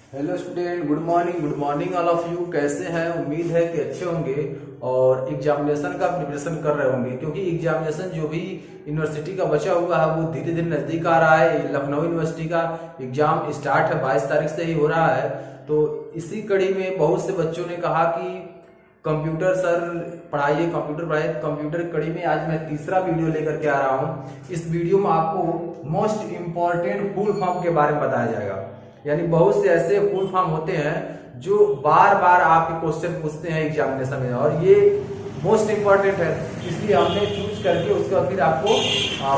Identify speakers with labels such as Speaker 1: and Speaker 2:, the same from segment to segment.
Speaker 1: Hello student, good morning all of you. कैसे हैं? उम्मीद है कि अच्छे होंगे और एग्जामिनेशन का प्रिपरेशन कर रहे होंगे, क्योंकि एग्जामिनेशन जो भी यूनिवर्सिटी का बचा हुआ है वो धीरे धीरे नजदीक आ रहा है। लखनऊ यूनिवर्सिटी का एग्जाम स्टार्ट है, 22 तारीख से ही हो रहा है। तो इसी कड़ी में बहुत से बच्चों ने कहा कि कंप्यूटर सर पढ़ाइए, कंप्यूटर पढ़ाइए। कंप्यूटर की कड़ी में आज मैं तीसरा वीडियो लेकर के आ रहा हूँ। इस वीडियो में आपको मोस्ट इम्पॉर्टेंट फुल फॉर्म के बारे में बताया जाएगा। यानी बहुत से ऐसे फुल फॉर्म होते हैं जो बार बार आपके क्वेश्चन पूछते हैं एग्जामिनेशन में, और ये मोस्ट इम्पॉर्टेंट है, इसलिए हमने चूज करके उसका फिर आपको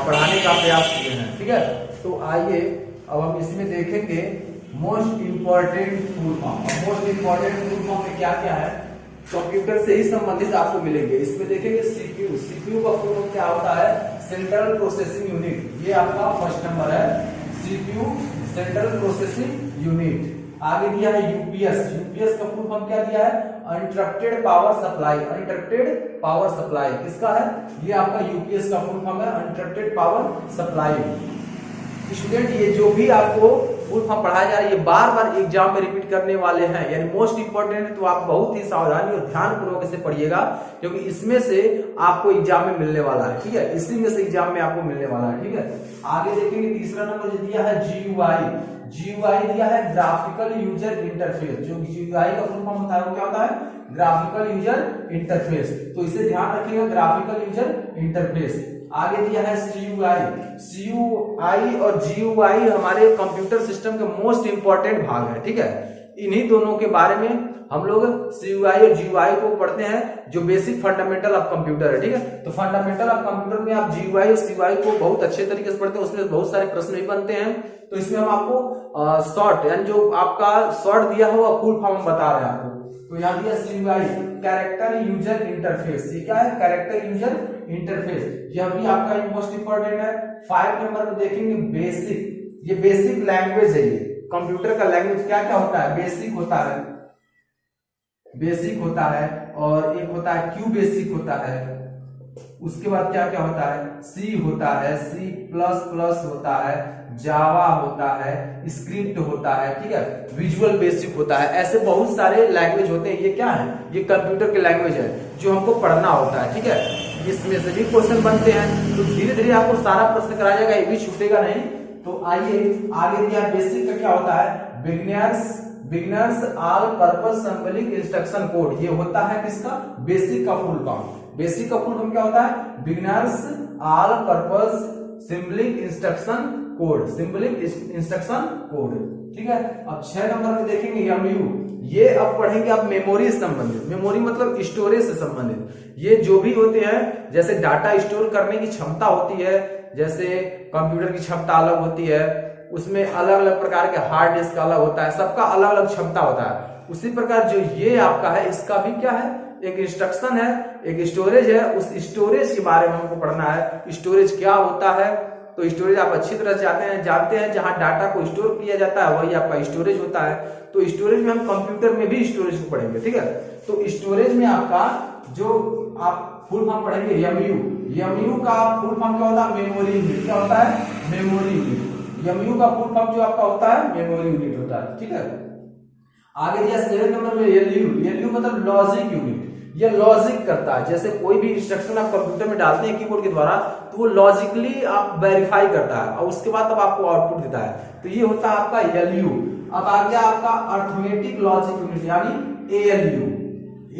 Speaker 1: पढ़ाने का प्रयास किए हैं। ठीक है, तो आइए अब हम इसमें देखेंगे most important full form. Most important full form में क्या क्या है, कंप्यूटर से ही संबंधित आपको मिलेंगे। इसमें देखेंगे सीपीयू। सीपीयू का फुल फॉर्म क्या होता है? Central processing unit. ये आपका फर्स्ट नंबर है, सीपीयू सेंट्रल प्रोसेसिंग यूनिट। आगे दिया है यूपीएस। यूपीएस का फुल फॉर्म क्या दिया है? Uninterrupted power supply. Uninterrupted power supply किसका है? ये आपका यूपीएस का फुल फॉर्म है, अनइंटरप्टेड पावर सप्लाई। स्टूडेंट, ये जो भी आपको फुल फॉर्म पढ़ाया जा रहा है ये बार बार एग्जाम में रिपीट करने वाले हैं, यानी मोस्ट इंपॉर्टेंट है। तो आप बहुत ही सावधानी और ध्यान पूर्वक इसे पढ़िएगा, क्योंकि इसमें से आपको एग्जाम में मिलने वाला है। ठीक है, इसी में से एग्जाम में आपको मिलने वाला है। ठीक है, आगे देखेंगे तीसरा नंबर जो दिया है जीयूआई। जीयूआई दिया है ग्राफिकल यूजर इंटरफेस। जो जीयूआई का फुल फॉर्म होता है वो क्या होता है? Graphical user interface. तो इसे ध्यान रखिएगा, ग्राफिकल यूजर इंटरफेस। आगे दिया है सीयूआई। सीयूआई और जीयूआई हमारे कंप्यूटर सिस्टम के मोस्ट इंपॉर्टेंट भाग है। ठीक है, इन्हीं दोनों के बारे में हम लोग सीयूआई और जीयूआई को पढ़ते हैं, जो बेसिक फंडामेंटल ऑफ कंप्यूटर है। ठीक है, तो फंडामेंटल ऑफ कंप्यूटर में आप जीयूआई और सीयूआई को बहुत अच्छे तरीके से पढ़ते हैं, उसमें बहुत सारे प्रश्न भी बनते हैं। तो इसमें हम आपको शॉर्ट, यानी जो आपका शॉर्ट दिया है वो फुल फॉर्म बता रहे हैं आपको। तो यहाँ दिया सीयूआई कैरेक्टर यूजर इंटरफेस। ये क्या है? Character user interface. यह भी आपका मोस्ट इंपॉर्टेंट है। 5 नंबर में देखेंगे बेसिक। ये बेसिक लैंग्वेज है। ये कंप्यूटर का लैंग्वेज क्या क्या होता है? बेसिक होता है, बेसिक होता है, और एक होता है क्यू बेसिक होता है। उसके बाद क्या क्या होता है? सी होता है, सी प्लस प्लस होता है, जावा होता है, स्क्रिप्ट होता है। ठीक है, विजुअल बेसिक होता है। ऐसे बहुत सारे लैंग्वेज होते हैं। ये क्या है? ये कंप्यूटर के लैंग्वेज है जो हमको पढ़ना होता है। ठीक है, इसमें से भी क्वेश्चन बनते हैं, तो धीरे धीरे आपको सारा प्रश्न कराया जाएगा, ये भी छूटेगा नहीं। तो आइए आगे दिया बेसिक का क्या होता है? Beginners all purpose symbolic instruction code. ये होता है किसका? बेसिक का फुल फॉर्म। बेसिक का फुल फॉर्म क्या होता है? Beginners all purpose symbolic instruction code. Symbolic instruction code. ठीक है, अब 6 नंबर में देखेंगे एमयू। ये अब पढ़ेंगे आप मेमोरी से संबंधित। मेमोरी मतलब स्टोरेज से संबंधित। ये जो भी होते हैं, जैसे डाटा स्टोर करने की क्षमता होती है, जैसे कंप्यूटर की क्षमता अलग होती है, उसमें अलग अलग प्रकार के हार्ड डिस्क अलग होता है, सबका अलग अलग क्षमता होता है। उसी प्रकार जो ये आपका है, इसका भी क्या है? एक इंस्ट्रक्शन है, एक स्टोरेज है। उस स्टोरेज के बारे में हमको पढ़ना है। स्टोरेज क्या होता है? तो स्टोरेज आप अच्छी तरह से जानते हैं जहां डाटा को स्टोर किया जाता है वही आपका स्टोरेज होता है। तो स्टोरेज में हम कंप्यूटर में भी स्टोरेज को पढ़ेंगे। ठीक है, तो स्टोरेज में आपका जो आप फुल फॉर्म पढ़ेंगे एमयू। एमयू का फुल फॉर्म क्या होता है? Memory unit. क्या होता है? Memory unit. एमयू का फुल फॉर्म जो आपका होता है मेमोरी यूनिट होता है। ठीक है, आगे दिया 7 नंबर में एलयू। एलयू मतलब लॉजिक यूनिट। ये लॉजिक करता है, जैसे कोई भी इंस्ट्रक्शन आप कंप्यूटर में डालते हैं कीबोर्ड के द्वारा, तो वो लॉजिकली आप वेरीफाई करता है और उसके बाद तब आपको आउटपुट देता है। तो ये होता है आपका एलयू। अब आ गया आपका अर्थमेटिक लॉजिक यूनिट, यानी एएलयू।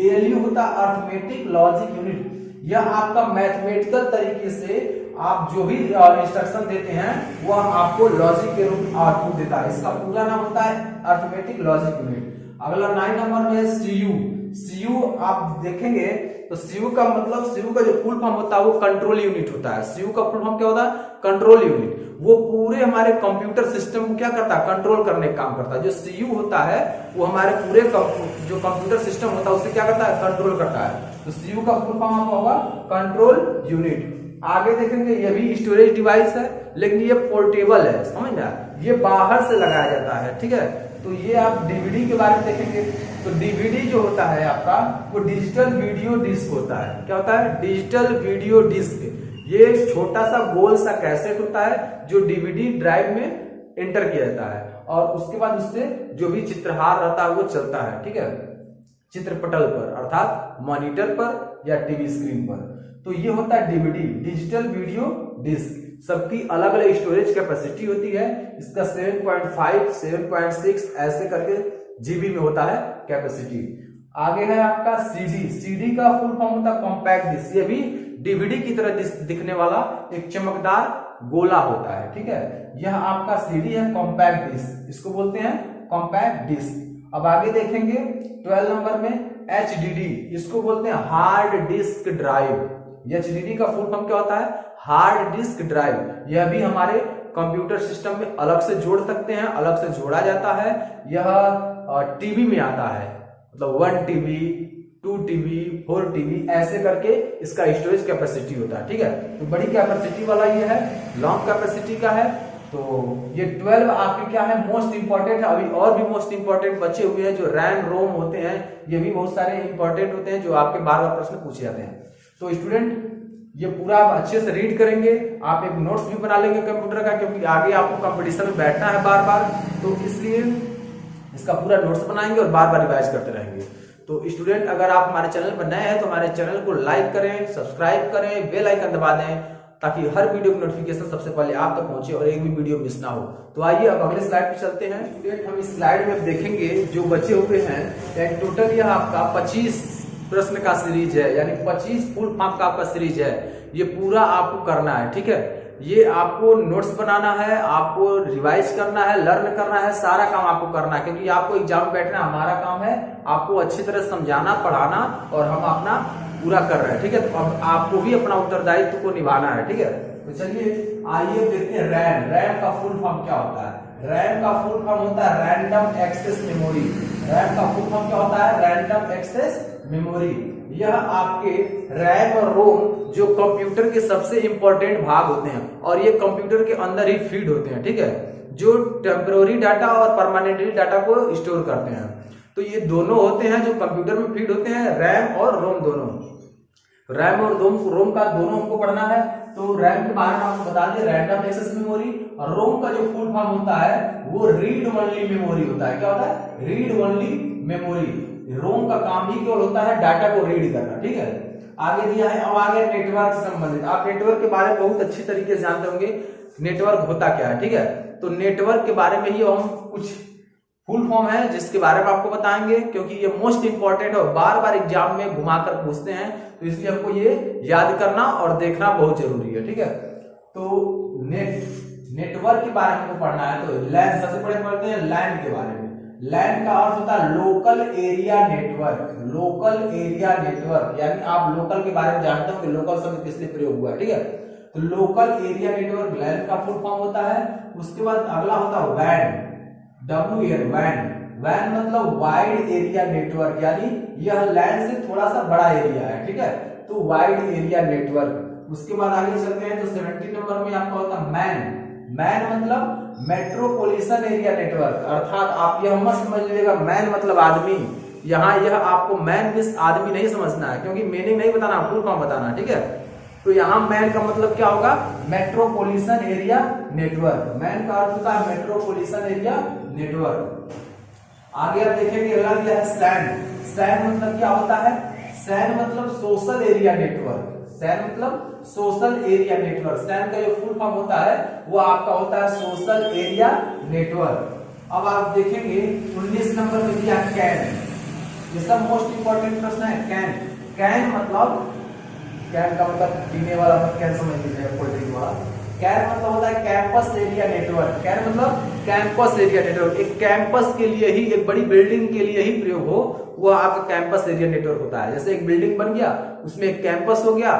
Speaker 1: एएलयू होता है अर्थमेटिक लॉजिक यूनिट। यह आपका मैथमेटिकल तरीके से आप जो भी इंस्ट्रक्शन देते हैं वह आपको लॉजिक के रूप में आउटपुट देता है। इसका पूरा नाम होता है अर्थमेटिक लॉजिक यूनिट। अगला 9 नंबर में सीयू। सीयू आप देखेंगे तो सीयू का मतलब, सीयू का जो फुल फॉर्म होता है वो कंट्रोल यूनिट होता है। सीयू का फुल फॉर्म क्या होता है? Control unit. वो पूरे हमारे कंप्यूटर सिस्टम को क्या करता है? कंट्रोल करने का काम करता है। जो सीयू होता है वो हमारे पूरे जो कंप्यूटर सिस्टम होता है उसे क्या करता है? कंट्रोल करता है। तो सीयू का फुल फॉर्म आपका होगा कंट्रोल यूनिट। आगे देखेंगे ये भी स्टोरेज डिवाइस है, लेकिन ये पोर्टेबल है, समझ ना, ये बाहर से लगाया जाता है। ठीक है, तो ये आप डीवीडी के बारे में देखेंगे तो डीवीडी जो होता है आपका वो डिजिटल वीडियो डिस्क होता है। क्या होता है? Digital video disc. ये छोटा सा गोल सा कैसेट होता है जो डीवीडी ड्राइव में एंटर किया जाता है और उसके बाद उससे जो भी चित्रहार रहता है वो चलता है, ठीक है, चित्रपटल पर अर्थात मॉनिटर पर या टीवी स्क्रीन पर। तो ये होता है डीवीडी, डिजिटल वीडियो डिस्क। सबकी अलग अलग स्टोरेज कैपेसिटी होती है। इसका 7.5, 7.6 ऐसे करके जीबी में होता है कैपेसिटी। आगे है आपका सीडी। सीडी का फुल फॉर्म होता है कॉम्पैक्ट डिस्क। ये भी डीवीडी की तरह दिखने वाला एक चमकदार गोला होता है, ठीक है। यह आपका सीडी है, कॉम्पैक्ट डिस्क, इसको बोलते हैं कॉम्पैक्ट डिस्क। अब आगे देखेंगे 12 नंबर में एचडीडी, इसको बोलते हैं हार्ड डिस्क ड्राइव। एचडीडी का फुल फॉर्म क्या होता है? Hard disk drive. यह भी हमारे कंप्यूटर सिस्टम में अलग से जोड़ सकते हैं, अलग से जोड़ा जाता है। यह टीवी में आता है, मतलब 1 टीबी, 2 टीबी, 4 टीबी ऐसे करके इसका स्टोरेज कैपेसिटी होता है, ठीक है। तो बड़ी कैपेसिटी वाला ये है, लॉन्ग कैपेसिटी का है। तो ये 12 आपके क्या है, मोस्ट इंपॉर्टेंट है। अभी और भी मोस्ट इंपॉर्टेंट बचे हुए हैं जो रैम रोम होते हैं, ये भी बहुत सारे इंपॉर्टेंट होते हैं जो आपके बार बार प्रश्न पूछे जाते हैं। तो स्टूडेंट ये पूरा आप अच्छे से रीड करेंगे, आप एक नोट्स भी बना लेंगे कंप्यूटर का, क्योंकि आगे आपको कंपटीशन में बैठना है बार बार, तो इसलिए इसका पूरा नोट्स बनाएंगे और बार बार रिवाइज करते रहेंगे। तो स्टूडेंट अगर आप हमारे चैनल पर नए हैं तो हमारे चैनल को लाइक करें, सब्सक्राइब करें, बेल आइकन दबा दें ताकि हर वीडियो की नोटिफिकेशन सबसे पहले आप तक पहुंचे और एक भी वीडियो मिस ना हो। तो आइए अब अगले स्लाइड पे चलते हैं। स्टूडेंट हम इस स्लाइड में देखेंगे जो बचे हुए हैं, टोटल यह आपका 25 प्रश्न का सीरीज है, यानी 25 फुल फॉर्म का आपका सीरीज है। ये पूरा आपको करना है, ठीक है। ये आपको नोट्स बनाना है, आपको रिवाइज करना है, लर्न करना है, सारा काम आपको करना है, क्योंकि आपको एग्जाम में बैठना हमारा काम है, आपको अच्छी तरह समझाना, पढ़ाना और हम अपना पूरा कर रहे हैं, ठीक है। तो अब आपको भी अपना उत्तरदायित्व को निभाना है, ठीक है। तो चलिए आइए देखते हैं रैम। रैम का फुल फॉर्म क्या होता है? रैम का फुल फॉर्म होता है रैंडम एक्सेस मेमोरी। रैम का फुल फॉर्म क्या होता है? Random access memory. यह आपके रैम और रोम जो कंप्यूटर के सबसे इंपॉर्टेंट भाग होते हैं और ये कंप्यूटर के अंदर ही फीड होते हैं, ठीक है, जो टेम्पररी डाटा और परमानेंटली डाटा को स्टोर करते हैं। तो ये दोनों होते हैं जो कंप्यूटर में फीड होते हैं, रैम और रोम दोनों। रैम और रोम का दोनों हमको पढ़ना है। तो रैम के बारे में आपको बता दें, रैंडम एक्सेस मेमोरी। और रोम का जो फुल फॉर्म होता है वो रीड ओनली मेमोरी होता है। क्या होता है? Read only memory. रोम का काम ही केवल होता है डाटा को रीड करना, ठीक है। आगे दिया है, अब आगे नेटवर्क से संबंधित। आप नेटवर्क के बारे में बहुत अच्छी तरीके से जानते होंगे नेटवर्क होता क्या है, ठीक है। तो नेटवर्क के बारे में ही हम कुछ फुल फॉर्म है जिसके बारे में आपको बताएंगे, क्योंकि ये मोस्ट इंपॉर्टेंट है और बार बार एग्जाम में घुमाकर पूछते हैं, तो इसलिए हमको ये याद करना और देखना बहुत जरूरी है, ठीक है। तो नेटवर्क के बारे में हमको पढ़ना है। तो लैन सबसे पहले पढ़ते हैं लैन के बारे में। लैन का अर्थ होता है local area network. Local area network यानी आप लोकल के बारे में जानते हो कि लोकल शब्द किस लिए प्रयोग हुआ है, ठीक है। तो लोकल एरिया नेटवर्क लैन का फुल फॉर्म होता है। उसके बाद अगला होता है वैन, WAN, वैन। वैन मतलब वाइड एरिया नेटवर्क, यानी यह लैन से थोड़ा सा बड़ा एरिया है, ठीक है। तो वाइड एरिया नेटवर्क। उसके बाद आगे चलते हैं तो 70 नंबर में आपका होता है मैन। मैन मतलब मेट्रोपॉलिटन एरिया नेटवर्क, अर्थात आप यह मत समझ लीजिएगा मैन मतलब आदमी। यहाँ यह आपको मैन मिस आदमी नहीं समझना है, क्योंकि मीनिंग नहीं बताना, फुल फॉर्म बताना, ठीक है। तो यहाँ मैन का मतलब क्या होगा? Metropolitan area network. मैन का अर्थ होता है मेट्रोपॉलिटन एरिया नेटवर्क। आगे आप देखेंगे अगला दिया है सैन। सैन मतलब क्या होता है? सैन मतलब सोशल एरिया नेटवर्क। सैन मतलब सोशल एरिया नेटवर्क। सैन का जो फुल फॉर्म होता है वो आपका होता है सोशल एरिया नेटवर्क। अब आप देखेंगे 19 नंबर में दिया कैन। ये सब मोस्ट इंपॉर्टेंट प्रश्न है। कैन, कैन मतलब, कैन का मतलब पीने वाला मत कैन समझ लीजिएगा, कोल्ड ड्रिंक वाला। कैन मतलब होता है कैंपस एरिया नेटवर्क। कैन मतलब कैंपस एरिया नेटवर्क। एक कैंपस के लिए ही, एक बड़ी बिल्डिंग के लिए ही प्रयोग हो, वह आपका कैंपस एरिया नेटवर्क होता है। जैसे एक बिल्डिंग बन गया, उसमें एक कैंपस हो गया,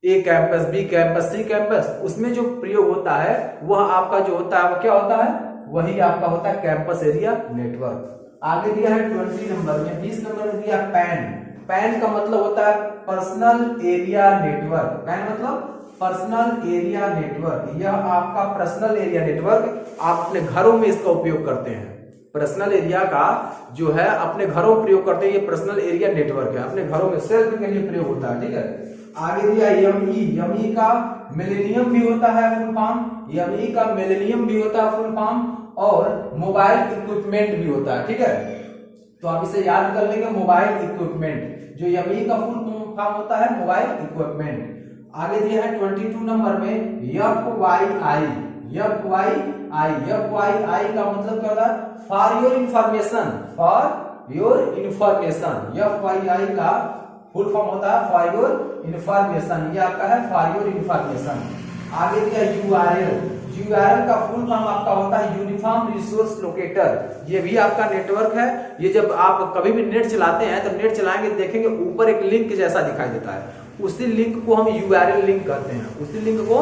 Speaker 1: A campus, B campus, C campus, उसमें जो प्रयोग होता है वह आपका जो होता है वो क्या होता है? वही आपका होता है कैंपस एरिया नेटवर्क। आगे दिया है 20 नंबर में, 20 नंबर में दिया पैन। पैन का मतलब होता है पर्सनल एरिया नेटवर्क। पैन मतलब पर्सनल एरिया नेटवर्क। यह आपका पर्सनल एरिया नेटवर्क आप अपने घरों में इसका उपयोग करते हैं। पर्सनल एरिया का जो है अपने घरों में प्रयोग करते हैं, ये पर्सनल एरिया नेटवर्क है, अपने घरों में सेल्फ के लिए प्रयोग होता है, ठीक है। आगे दिया यमई का मिलेनियम भी होता है फुल फॉर्म, यमई का मिलेनियम भी होता है फुल फॉर्म, और मोबाइल इक्विपमेंट भी होता है। ठीक है, तो आप इसे याद कर लेंगे, मोबाइल इक्विपमेंट, जो यमई का फुल फॉर्म होता है मोबाइल इक्विपमेंट। आगे दिया है 22 नंबर में FYI, FYI का मतलब क्या होता है? For your information, for your information. FYI का फुल फॉर्म होता है फॉर योर इंफॉर्मेशन, ये आपका है फॉर योर इंफॉर्मेशन। आगे दिया URL का फुल फॉर्म आपका होता है यूनिफॉर्म रिसोर्स लोकेटर। ये भी आपका नेटवर्क है। ये जब आप कभी भी नेट चलाते हैं तो नेट चलाएंगे देखेंगे ऊपर एक लिंक जैसा दिखाई देता है, उसी लिंक को हम URL लिंक कहते हैं, उसी लिंक को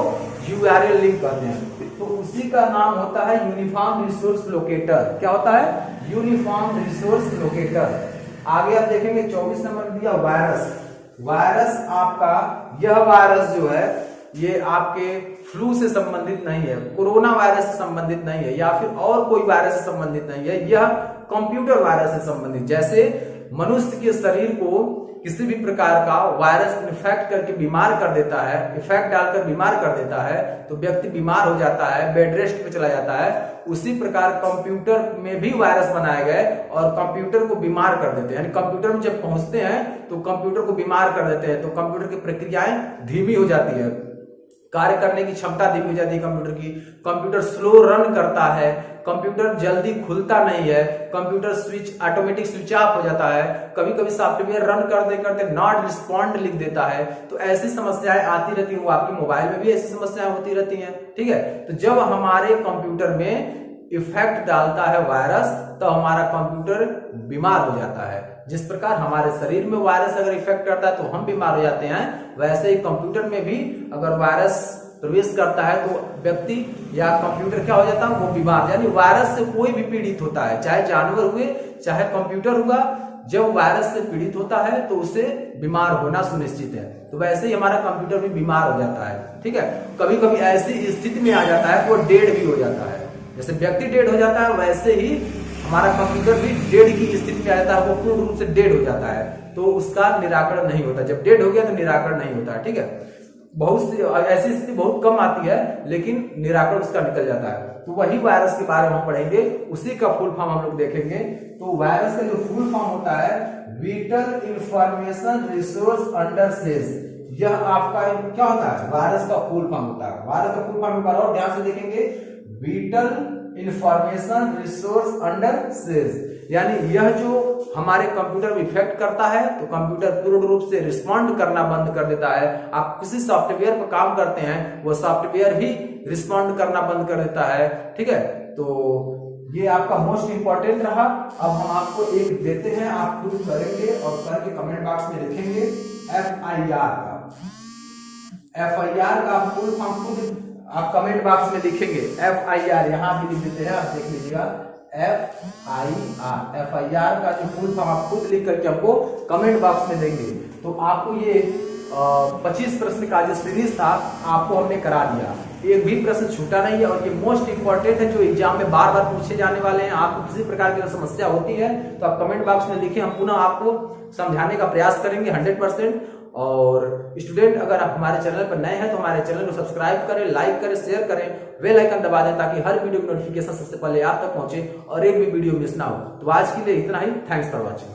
Speaker 1: URL लिंक कहते हैं। तो उसी का नाम होता है यूनिफॉर्म रिसोर्स लोकेटर। क्या होता है? Uniform resource locator. आगे आप देखेंगे 24 नंबर दिया वायरस आपका, यह वायरस जो है ये आपके फ्लू से संबंधित नहीं है, कोरोना वायरस से संबंधित नहीं है, या फिर और कोई वायरस से संबंधित नहीं है, यह कंप्यूटर वायरस से संबंधित। जैसे मनुष्य के शरीर को किसी भी प्रकार का वायरस इन्फेक्ट करके बीमार कर देता है, इफेक्ट डालकर बीमार कर देता है, तो व्यक्ति बीमार हो जाता है, बेड रेस्ट पे चला जाता है। उसी प्रकार कंप्यूटर में भी वायरस बनाए गए और कंप्यूटर को बीमार कर देते हैं, यानी कंप्यूटर में जब पहुंचते हैं तो कंप्यूटर को बीमार कर देते हैं, तो कंप्यूटर की प्रक्रियाएं धीमी हो जाती है, कार्य करने की क्षमता धीमी हो जाती है कंप्यूटर की, कंप्यूटर स्लो रन करता है, कंप्यूटर जल्दी खुलता नहीं है, computer switch automatic switch off हो जाता है, कभी कभी सॉफ्टवेयर रन करते करते नॉट रिस्पॉन्ड लिख देता है। तो ऐसी समस्याएं आती रहती है, वो आपकी मोबाइल में भी ऐसी समस्याएं होती रहती हैं। ठीक है, तो जब हमारे कंप्यूटर में इफेक्ट डालता है वायरस तो हमारा कंप्यूटर बीमार हो जाता है। जिस प्रकार हमारे शरीर में वायरस अगर इफेक्ट करता है तो हम बीमार हो जाते हैं, वैसे ही कंप्यूटर में भी अगर वायरस प्रवेश करता है तो व्यक्ति या कंप्यूटर क्या हो जाता है? वो बीमार। यानी वायरस से कोई भी पीड़ित होता है, चाहे जानवर हुए चाहे कंप्यूटर हुआ, जब वायरस से पीड़ित होता है तो उसे बीमार होना सुनिश्चित है। तो वैसे ही हमारा कंप्यूटर भी बीमार हो जाता है। ठीक है, कभी कभी ऐसी स्थिति में आ जाता है वो डेड भी हो जाता है। जैसे व्यक्ति डेड हो जाता है वैसे ही हमारा कंप्यूटर भी डेड की स्थिति में आ जाता है, वो पूर्ण रूप से डेड हो जाता है, तो उसका निराकरण नहीं होता। जब डेड हो गया तो निराकरण नहीं होता। ठीक है, बहुत ऐसी स्थिति बहुत कम आती है लेकिन निराकरण उसका निकल जाता है। तो वही वायरस के बारे में हम पढ़ेंगे, उसी का फुल फॉर्म हम लोग देखेंगे। तो वायरस का जो फुल फॉर्म होता है whittle information resource under says, यह आपका क्या होता है? वायरस का फुल फॉर्म होता है। वायरस का फुल फॉर्म एक बार और ध्यान से देखेंगे, whittle information resource under says, यानी यह जो हमारे कंप्यूटर में इफेक्ट करता है तो कंप्यूटर पूर्ण रूप से रिस्पॉन्ड करना बंद कर देता है। आप किसी सॉफ्टवेयर पर काम करते हैं, वो सॉफ्टवेयर भी रिस्पॉन्ड करना बंद कर देता है। ठीक है, तो ये आपका मोस्ट इंपॉर्टेंट रहा। अब हम आपको एक देते हैं, आप खुद करेंगे और करके कमेंट बॉक्स में लिखेंगे FIR का। FIR का फुल फॉर्म खुद आप कमेंट बॉक्स में लिखेंगे, FIR यहाँ भी लिख देते हैं, आप देख लीजिएगा FIR का जो फुल फॉर्म आप खुद लिख करके हमको कमेंट बॉक्स में देंगे। तो आपको ये 25 प्रश्न का जो सीरीज था आपको हमने करा दिया, एक भी प्रश्न छूटा नहीं है, और ये मोस्ट इंपॉर्टेंट है जो एग्जाम में बार बार पूछे जाने वाले हैं। आपको किसी प्रकार की समस्या होती है तो आप कमेंट बॉक्स में लिखें, हम पुनः आपको समझाने का प्रयास करेंगे 100%। और स्टूडेंट अगर आप हमारे चैनल पर नए हैं तो हमारे चैनल को सब्सक्राइब करें, लाइक करें, शेयर करें, बेल आइकन दबा दें ताकि हर वीडियो की नोटिफिकेशन सबसे पहले आप तक पहुंचे और एक भी वीडियो मिस ना हो। तो आज के लिए इतना ही, थैंक्स फॉर वॉचिंग।